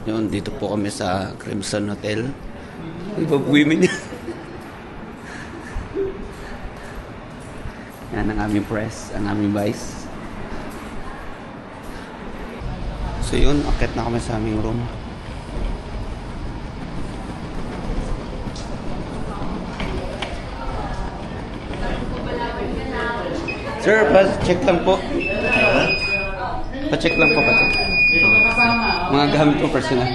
Yun, dito po kami sa Crimson Hotel. Women yan. Yan ang aming press, ang aming vice. So yun, akit na kami sa aming room. Sir, pa-check lang po. Pa-check lang po, pa-check. Mga gamit ko personal.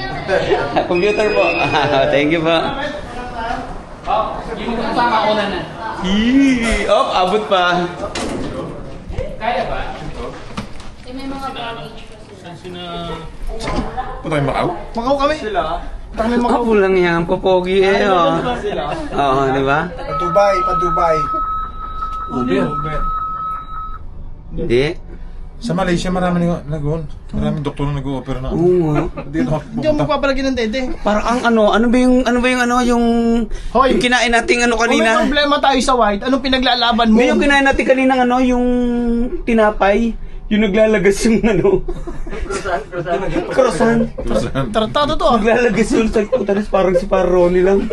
Computer po. Thank you po. Yung kasama ko na. Oh, abot pa. Kaya ba? May mga baggage pa sila. Punta kayo Macau? Macau kami. Sila. Kami Macau. Ako lang yan, popogi eh. Oo, di ba? Pa-Dubai, pa-Dubai. Hindi. Sa Malaysia maraming maraming doktor na nag-o-opera na. Oo nga. Hindi mo magpapalagyan ng dede. Parang ano ba yung Hoy. yung kinain nating ano Kung may kanina? problema tayo sa white, anong pinaglalaban mo? May yung kinain natin kanina yung tinapay, yung naglalagas yung croissant. Tratado to ah. Naglalagas yung sa putalis parang si Paroni lang.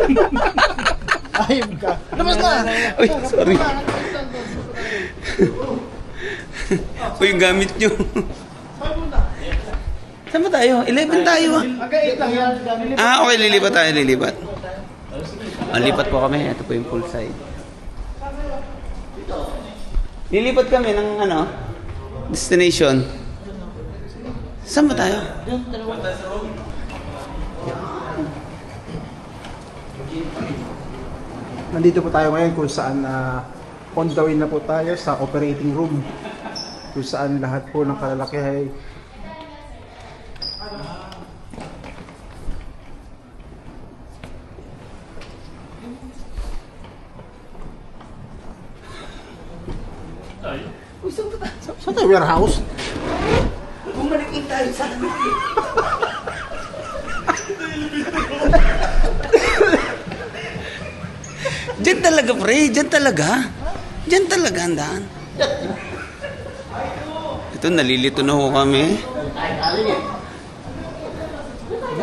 Ayun ka. Labas na. Uy, sorry. Uy, yung gamit nyo. Saan ba tayo? 11 tayo ah. Hanggang 8 lang yan. Okay, lilipat tayo, lilipat. Lipat po kami. Ito po yung full side. Lilipat kami ng destination. Saan ba tayo? Nandito po tayo ngayon kung saan on the way na po tayo sa operating room. Kung saan lahat po ng kalalaki ay saan tayo? Warehouse? Bumalik tayo sa Diyan talaga, pre. Diyan talaga. Diyan talaga ang daan. Ito, nalilito na ho kami.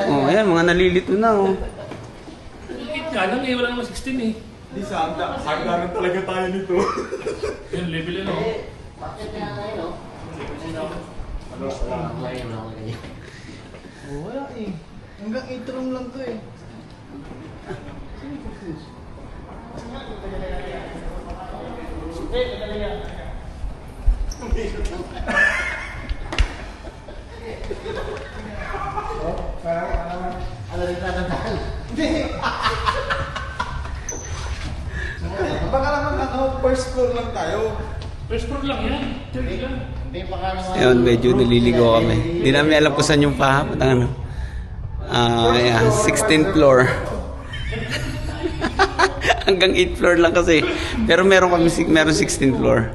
Oh, ayan, mga nalilito na, oh. Ka lang eh, wala naman 16 eh. Di sa hagdanan talaga tayo nito. Yung level ano. Wala eh. Hanggang 8 room lang to eh. Baka naman first floor lang tayo. First floor lang yan. Third lang. Ayun, medyo naliligo kami. Hindi namin alam kung saan yung paha. Yeah, 16th floor. Hanggang 8th floor lang kasi. Pero meron 16th floor.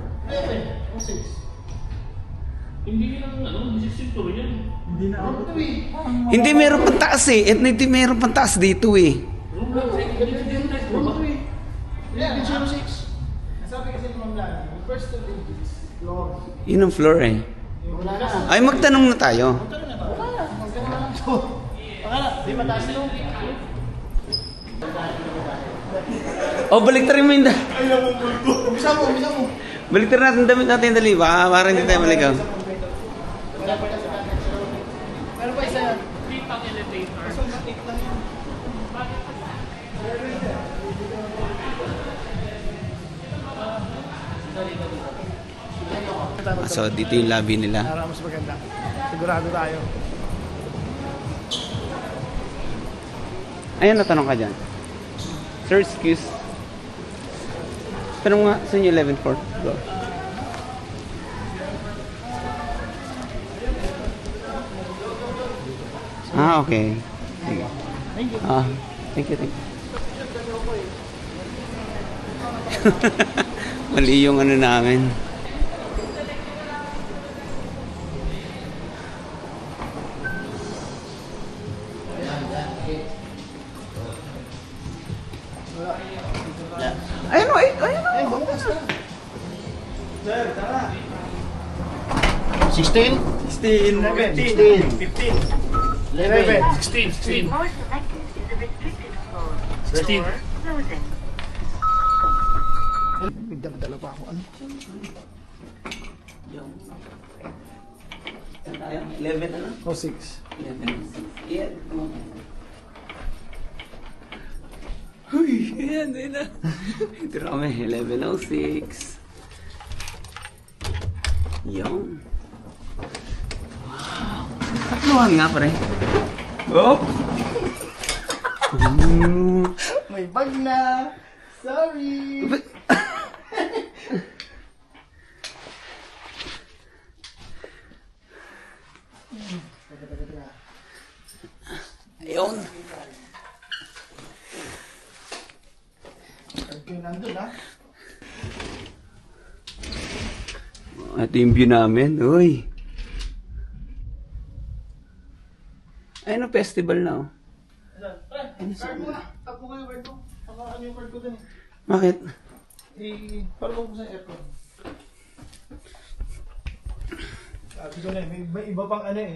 Hindi lang 16 floor yan. Hindi meron pang taas eh. At hindi meron pang taas dito eh. Room lang. Yeah, 06. Sabi kasi ni Ma'am Lani, first to the floor. Yun ang floor eh. Ay, magtanong na tayo. Di mataas yun. Oh, baliktarin mo yung Umpisa mo. Baliktarin natin damit natin dali. Baka parang hindi tayo maligaw. Pero pa isa yan. Pitang elevator. So, dito yung lobby nila. Para mas maganda. Sigurado tayo. Ayun, natanong ka dyan. Sir, excuse. Tanong nga, saan yung 11th floor? Okay. Sige. Thank you. Mali yung ano namin. Ayun o. Bukas na. Sir, tara. 16? 16, 15. 15. 16. More selected is a restricted mode. 16. Door closing. May dala pa ako. Ano? Saan tayo? 11 ano? O, 6. 11. Yeah. Uy, yan, din na. Ito kami, 11:06. Yung. Wow. Tatluhan nga pare. Oh! May bag na! Sorry! Ayun. Okay, nandun ha? Ito yung view namin. Uy. Ayun ang festival na oh. Card mo na! Tap mo kayo card mo. Ano yung card ko dun eh? Bakit? Parang ko sa aircon. Sabi ko na eh, may iba pang ano eh.